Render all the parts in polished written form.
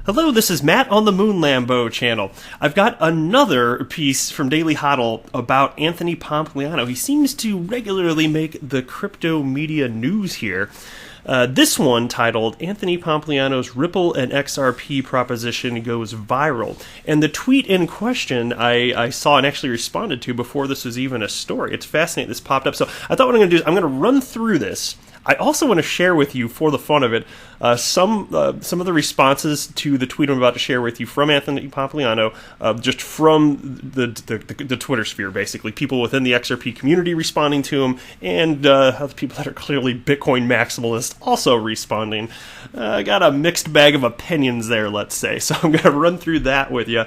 Hello, this is Matt on the Moon Lambo channel. I've got another piece from Daily Hodl about Anthony Pompliano. He seems to regularly make the crypto media news here. This one titled, Anthony Pompliano's Ripple and XRP proposition goes viral. And the tweet in question I saw and actually responded to before this was even a story. It's fascinating this popped up. So I thought what I'm going to do is I'm going to run through this. I also want to share with you, for the fun of it, some of the responses to the tweet I'm about to share with you from Anthony Pompliano, just from the Twitter sphere, basically. People within the XRP community responding to him, and other people that are clearly Bitcoin maximalists also responding. I got a mixed bag of opinions there, let's say, so I'm going to run through that with you.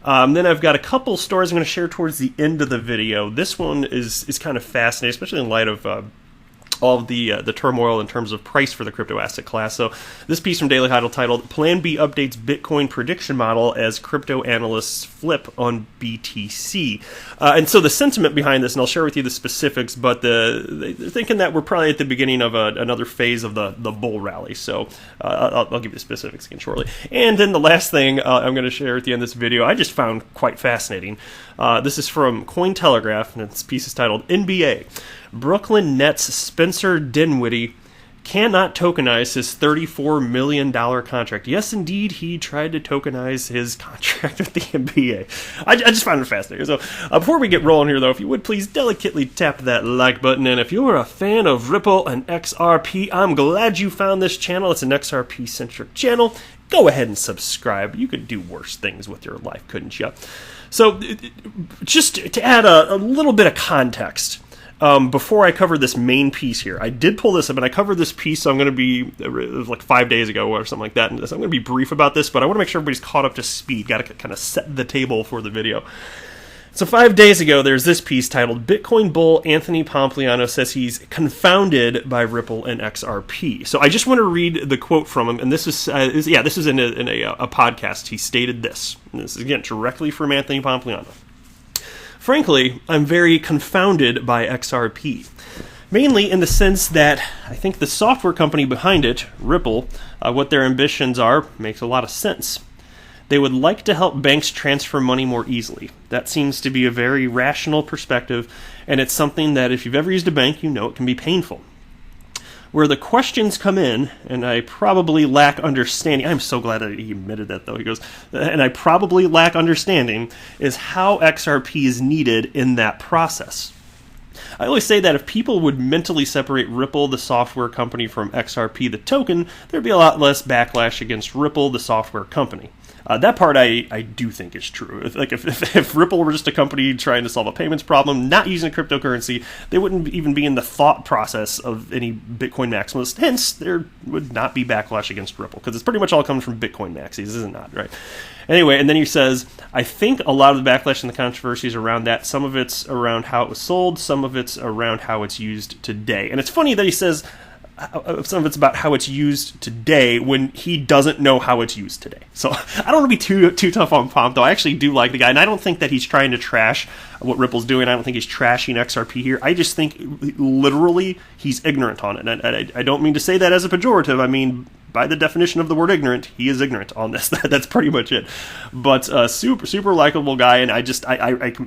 Then I've got a couple stories I'm going to share towards the end of the video. This one is kind of fascinating, especially in light of all of the turmoil in terms of price for the crypto asset class. So this piece from Daily Hodl titled, Plan B updates Bitcoin prediction model as crypto analysts flip on BTC. And so the sentiment behind this, and I'll share with you the specifics, but they're thinking that we're probably at the beginning of another phase of the bull rally. So I'll give you the specifics again shortly. And then the last thing I'm going to share at the end of this video, I just found quite fascinating. This is from Cointelegraph, and this piece is titled, NBA. Brooklyn Nets Spencer Dinwiddie cannot tokenize his $34 million contract. Yes, indeed, he tried to tokenize his contract with the NBA. I just found it fascinating. So before we get rolling here, though, if you would please delicately tap that like button. And if you're a fan of Ripple and XRP, I'm glad you found this channel. It's an XRP-centric channel. Go ahead and subscribe. You could do worse things with your life, couldn't you? So just to add a little bit of context, before I cover this main piece here, I did pull this up, and I covered this piece, so I'm going to be, it was like 5 days ago or something like that, and so I'm going to be brief about this, but I want to make sure everybody's caught up to speed. Got to kind of set the table for the video. So 5 days ago, there's this piece titled, Bitcoin Bull Anthony Pompliano says he's confounded by Ripple and XRP. So I just want to read the quote from him, and this is in a podcast. He stated this, and this is, again, directly from Anthony Pompliano. Frankly, I'm very confounded by XRP, mainly in the sense that I think the software company behind it, Ripple, what their ambitions are, makes a lot of sense. They would like to help banks transfer money more easily. That seems to be a very rational perspective, and it's something that if you've ever used a bank, you know it can be painful. Where the questions come in, and I probably lack understanding, I'm so glad that he admitted that, though. He goes, and I probably lack understanding, is how XRP is needed in that process. I always say that if people would mentally separate Ripple, the software company, from XRP, the token, there'd be a lot less backlash against Ripple, the software company. That part I do think is true. If Ripple were just a company trying to solve a payments problem, not using a cryptocurrency, they wouldn't even be in the thought process of any Bitcoin maximalist. Hence, there would not be backlash against Ripple, because it's pretty much all comes from Bitcoin maxis, is it not, right? Anyway, and then he says, I think a lot of the backlash and the controversies around that, some of it's around how it was sold, some of it's around how it's used today. And it's funny that he says some of it's about how it's used today when he doesn't know how it's used today. So I don't want to be too tough on Pomp, though. I actually do like the guy, and I don't think that he's trying to trash what Ripple's doing. I don't think he's trashing XRP here. I just think literally he's ignorant on it. And I don't mean to say that as a pejorative. I mean, by the definition of the word ignorant, he is ignorant on this. That's pretty much it. But super likable guy, and I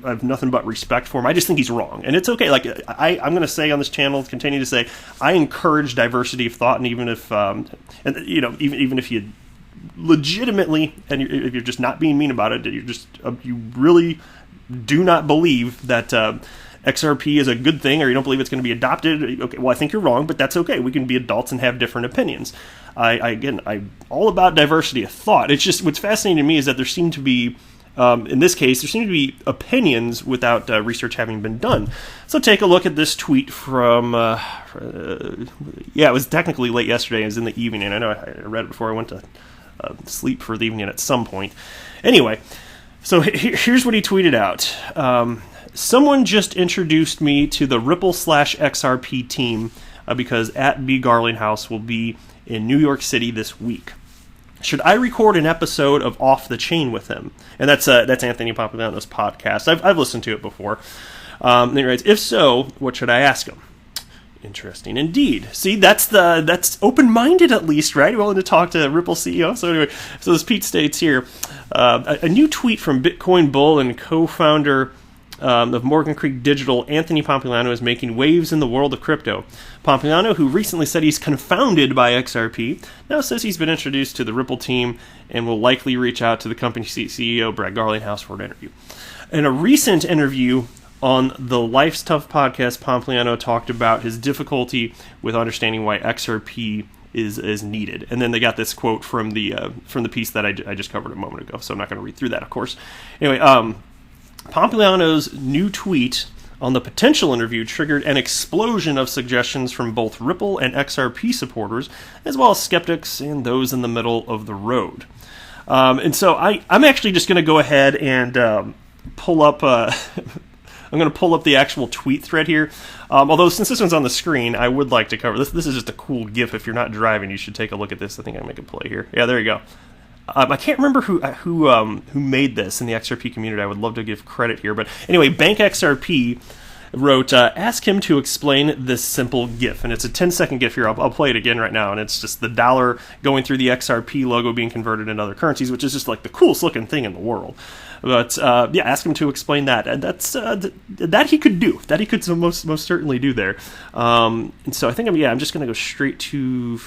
have nothing but respect for him. I just think he's wrong, and it's okay. Like I'm going to say on this channel, continue to say, I encourage diversity of thought, and even if even if you legitimately, and if you're just not being mean about it, you really do not believe that XRP is a good thing, or you don't believe it's going to be adopted, okay, well, I think you're wrong, but that's okay. We can be adults and have different opinions. I'm all about diversity of thought. It's just, what's fascinating to me is that there seem to be, in this case, there seem to be opinions without research having been done. So take a look at this tweet from, it was technically late yesterday. It was in the evening. I know I read it before I went to sleep for the evening at some point. Anyway, so here's what he tweeted out. Someone just introduced me to the Ripple/XRP team because at B. Garlinghouse will be in New York City this week. Should I record an episode of Off the Chain with him? And that's Anthony Pompliano's podcast. I've listened to it before. He writes, if so, what should I ask him? Interesting indeed. See, that's open-minded at least, right? Willing to talk to Ripple CEO. So anyway, so as Pete states here, a new tweet from Bitcoin bull and co-founder of Morgan Creek Digital, Anthony Pompliano, is making waves in the world of crypto. Pompliano, who recently said he's confounded by XRP, now says he's been introduced to the Ripple team and will likely reach out to the company CEO, Brad Garlinghouse, for an interview. In a recent interview on the Life's Tough podcast, Pompliano talked about his difficulty with understanding why XRP is needed. And then they got this quote from the piece that I just covered a moment ago, so I'm not going to read through that, of course. Anyway, Pompliano's new tweet on the potential interview triggered an explosion of suggestions from both Ripple and XRP supporters, as well as skeptics and those in the middle of the road. And so I'm actually just going to go ahead and pull up... I'm going to pull up the actual tweet thread here. Although, since this one's on the screen, I would like to cover this. This is just a cool GIF. If you're not driving, you should take a look at this. I think I can make a play here. Yeah, there you go. I can't remember who made this in the XRP community. I would love to give credit here. But anyway, Bank XRP wrote, ask him to explain this simple GIF. And it's a 10-second GIF here. I'll play it again right now. And it's just the dollar going through the XRP logo being converted into other currencies, which is just like the coolest looking thing in the world. But yeah, ask him to explain that. And that's that he could do. That he could most certainly do there. And so I think I'm just going to go straight to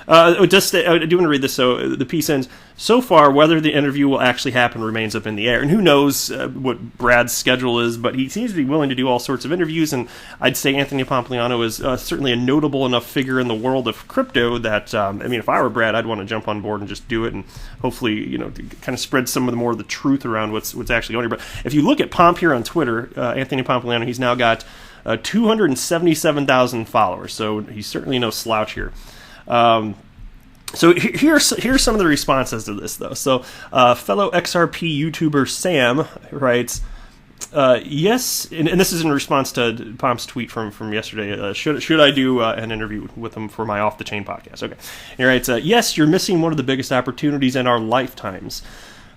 I do want to read this. So the piece ends, so far, whether the interview will actually happen remains up in the air. And who knows what Brad's schedule is, but he seems to be willing to do all sorts of interviews. And I'd say Anthony Pompliano is certainly a notable enough figure in the world of crypto that, if I were Brad, I'd want to jump on board and just do it and hopefully, kind of spread some of the more of the truth around what's actually going on here. But if you look at Pomp here on Twitter, Anthony Pompliano, he's now got 277,000 followers. So he's certainly no slouch here. So here's some of the responses to this, though. So fellow XRP YouTuber Sam writes, yes, and this is in response to Pomp's tweet from yesterday. Should I do an interview with him for my Off the Chain podcast? Okay. And he writes, yes, you're missing one of the biggest opportunities in our lifetimes.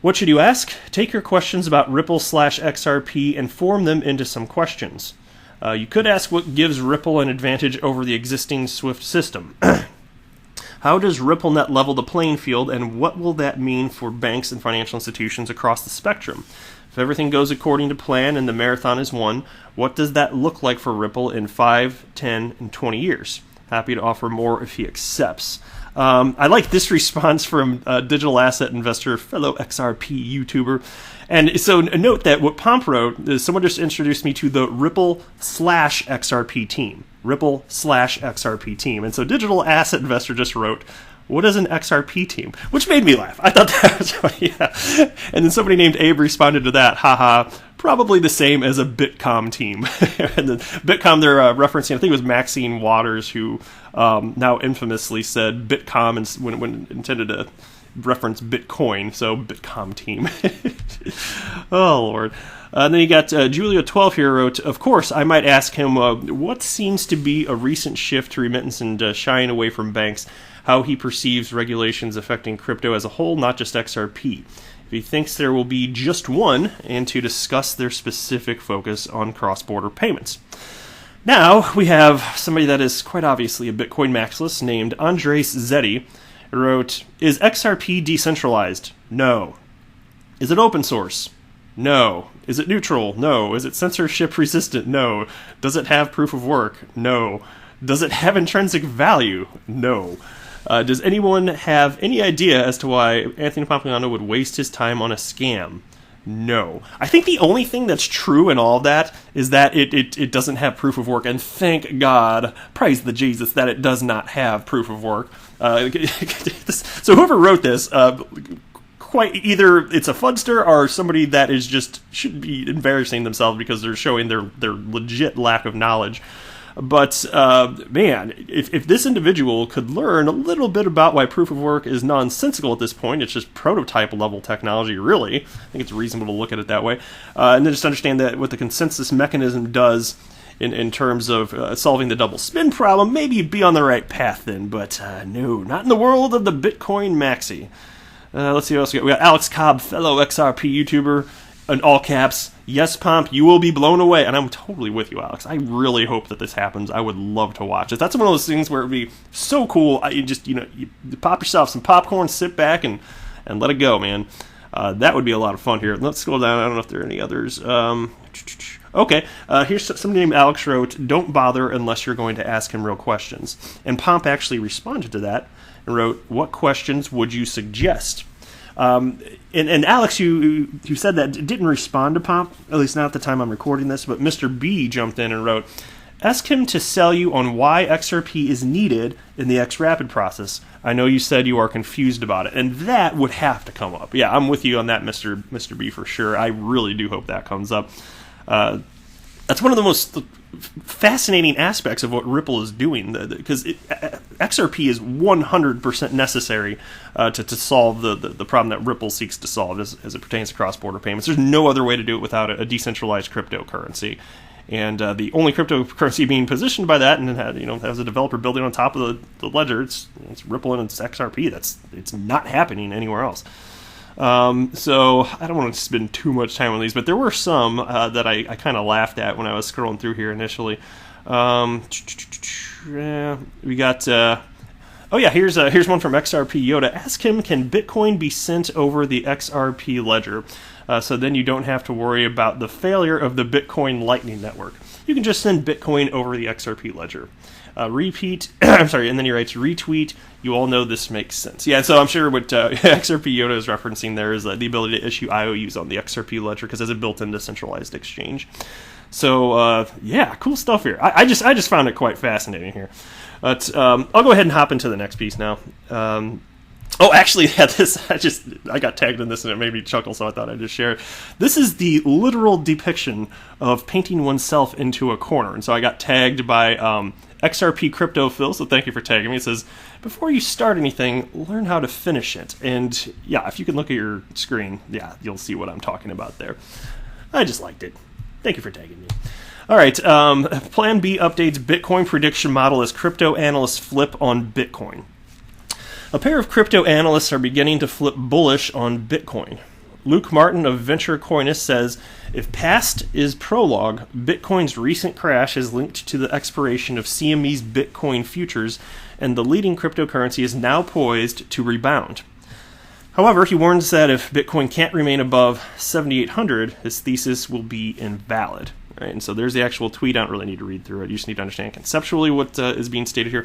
What should you ask? Take your questions about Ripple/XRP and form them into some questions. You could ask what gives Ripple an advantage over the existing SWIFT system. How does RippleNet level the playing field, and what will that mean for banks and financial institutions across the spectrum? If everything goes according to plan and the marathon is won, what does that look like for Ripple in 5, 10, and 20 years? Happy to offer more if he accepts. I like this response from digital asset investor, fellow XRP YouTuber. And so note that what Pomp wrote is someone just introduced me to the Ripple/XRP team. Ripple/XRP team. And so digital asset investor just wrote, what is an XRP team? Which made me laugh. I thought that was funny. Yeah. And then somebody named Abe responded to that, haha, probably the same as a Bitcom team. And then Bitcom, they're referencing, I think it was Maxine Waters, who now infamously said Bitcom when intended to reference Bitcoin, so Bitcom team. Oh, Lord. And then you got Julia12 here wrote, of course, I might ask him what seems to be a recent shift to remittance and shying away from banks, how he perceives regulations affecting crypto as a whole, not just XRP. If he thinks there will be just one, and to discuss their specific focus on cross-border payments. Now, we have somebody that is quite obviously a Bitcoin maximalist named Andres Zetti, who wrote, is XRP decentralized? No. Is it open source? No. Is it neutral? No. Is it censorship resistant? No. Does it have proof of work? No. Does it have intrinsic value? No. Does anyone have any idea as to why Anthony Pompliano would waste his time on a scam? No. I think the only thing that's true in all of that is that it doesn't have proof of work, and thank God, praise the Jesus, that it does not have proof of work. So whoever wrote this, quite either it's a fudster or somebody that is just should be embarrassing themselves because they're showing their legit lack of knowledge. But, man, if this individual could learn a little bit about why proof of work is nonsensical at this point, it's just prototype-level technology, really. I think it's reasonable to look at it that way. And then just understand that what the consensus mechanism does in terms of solving the double spin problem, maybe you'd be on the right path then. But, no, not in the world of the Bitcoin maxi. Let's see what else we got. We got Alex Cobb, fellow XRP YouTuber, in all caps, Yes, Pomp, you will be blown away. And I'm totally with you, Alex. I really hope that this happens. I would love to watch it. That's one of those things where it would be so cool. You pop yourself some popcorn, sit back, and let it go, man. That would be a lot of fun here. Let's scroll down. I don't know if there are any others. Okay, here's somebody named Alex wrote, "Don't bother unless you're going to ask him real questions." And Pomp actually responded to that and wrote, "What questions would you suggest?" And Alex, you said that didn't respond to Pomp, at least not at the time I'm recording this, but Mr. B jumped in and wrote, "Ask him to sell you on why XRP is needed in the XRapid process. I know you said you are confused about it." And that would have to come up. Yeah, I'm with you on that, Mr. B, for sure. I really do hope that comes up. That's one of the most fascinating aspects of what Ripple is doing, because XRP is 100% necessary to solve the problem that Ripple seeks to solve as it pertains to cross-border payments. There's no other way to do it without a decentralized cryptocurrency. And the only cryptocurrency being positioned by that, and has a developer building on top of the ledger, it's Ripple and it's XRP. It's not happening anywhere else. So I don't want to spend too much time on these, but there were some that I kind of laughed at when I was scrolling through here initially. We got here's one from XRP Yoda. Ask him, can Bitcoin be sent over the XRP ledger? So then you don't have to worry about the failure of the Bitcoin Lightning Network. You can just send Bitcoin over the XRP ledger. Repeat, I'm sorry, and then he writes, retweet, you all know this makes sense. Yeah, so I'm sure what XRP Yoda is referencing there is the ability to issue IOUs on the XRP ledger because it's a built-in decentralized exchange. So, cool stuff here. I just found it quite fascinating here. But I'll go ahead and hop into the next piece now. I got tagged in this and it made me chuckle, so I thought I'd just share it. This is the literal depiction of painting oneself into a corner. And so I got tagged by XRP Crypto Phil, so thank you for tagging me. It says, before you start anything, learn how to finish it. And yeah, if you can look at your screen, yeah, you'll see what I'm talking about there. I just liked it. Thank you for tagging me. All right, Plan B updates Bitcoin prediction model as crypto analysts flip on Bitcoin. A pair of crypto analysts are beginning to flip bullish on Bitcoin. Luke Martin of Venture Coinist says, if past is prologue, Bitcoin's recent crash is linked to the expiration of CME's Bitcoin futures, and the leading cryptocurrency is now poised to rebound. However, he warns that if Bitcoin can't remain above 7,800, his thesis will be invalid. Right, and so there's the actual tweet. I don't really need to read through it. You just need to understand conceptually what is being stated here.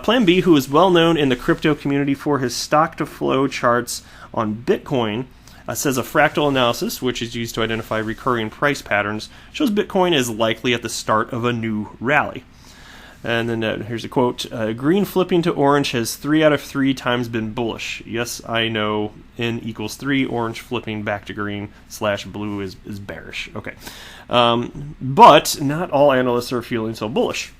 Plan B, who is well known in the crypto community for his stock-to-flow charts on Bitcoin, says a fractal analysis, which is used to identify recurring price patterns, shows Bitcoin is likely at the start of a new rally. And then here's a quote, green flipping to orange has 3 out of 3 times been bullish. Yes, I know, N equals 3, orange flipping back to green / blue is bearish. Okay. But not all analysts are feeling so bullish.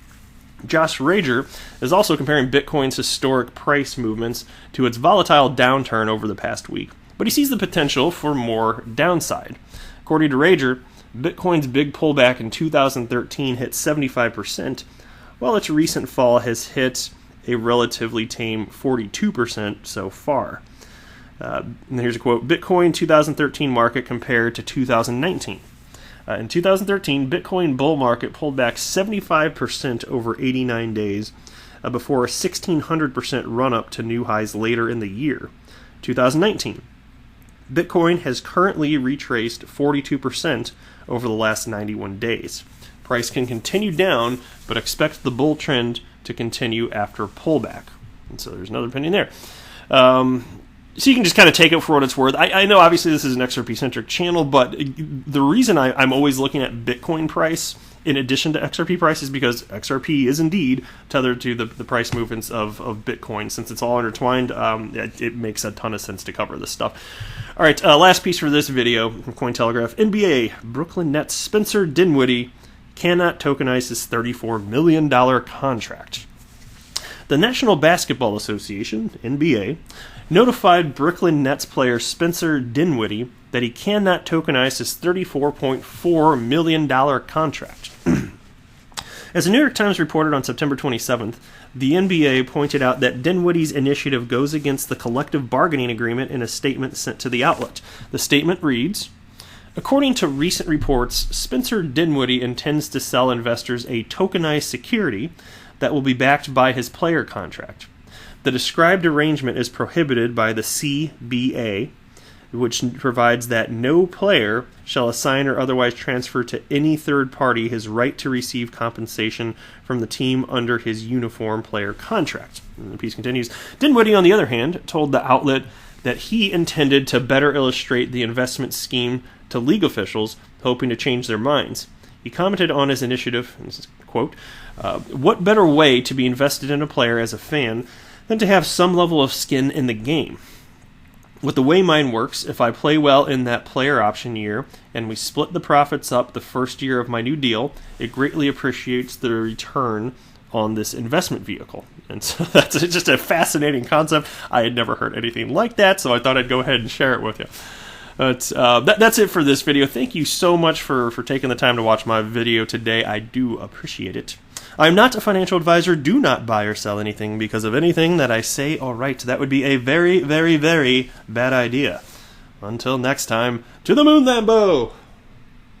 Josh Rager is also comparing Bitcoin's historic price movements to its volatile downturn over the past week, but he sees the potential for more downside. According to Rager, Bitcoin's big pullback in 2013 hit 75%, while its recent fall has hit a relatively tame 42% so far. And here's a quote, Bitcoin 2013 market compared to 2019. In 2013, Bitcoin bull market pulled back 75% over 89 days before a 1,600% run-up to new highs later in the year. 2019, Bitcoin has currently retraced 42% over the last 91 days. Price can continue down, but expect the bull trend to continue after pullback. And so there's another opinion there. So you can just kind of take it for what it's worth. I know obviously this is an XRP-centric channel, but the reason I'm always looking at Bitcoin price in addition to XRP price is because XRP is indeed tethered to the price movements of Bitcoin. Since it's all intertwined, it makes a ton of sense to cover this stuff. All right, last piece for this video from Cointelegraph. NBA, Brooklyn Nets Spencer Dinwiddie cannot tokenize his $34 million contract. The National Basketball Association, NBA, notified Brooklyn Nets player Spencer Dinwiddie that he cannot tokenize his $34.4 million contract. As the New York Times reported on September 27th, the NBA pointed out that Dinwiddie's initiative goes against the collective bargaining agreement in a statement sent to the outlet. The statement reads, According to recent reports, Spencer Dinwiddie intends to sell investors a tokenized security that will be backed by his player contract. The described arrangement is prohibited by the CBA, which provides that no player shall assign or otherwise transfer to any third party his right to receive compensation from the team under his uniform player contract. And the piece continues, Dinwiddie, on the other hand, told the outlet that he intended to better illustrate the investment scheme to league officials, hoping to change their minds. He commented on his initiative, and this is a quote, what better way to be invested in a player as a fan than to have some level of skin in the game? With the way mine works, if I play well in that player option year, and we split the profits up the first year of my new deal, it greatly appreciates the return on this investment vehicle. And so that's just a fascinating concept. I had never heard anything like that, so I thought I'd go ahead and share it with you. But that's it for this video. Thank you so much for taking the time to watch my video today. I do appreciate it. I'm not a financial advisor. Do not buy or sell anything because of anything that I say or write. That would be a very, very, very bad idea. Until next time, to the moon, Lambo!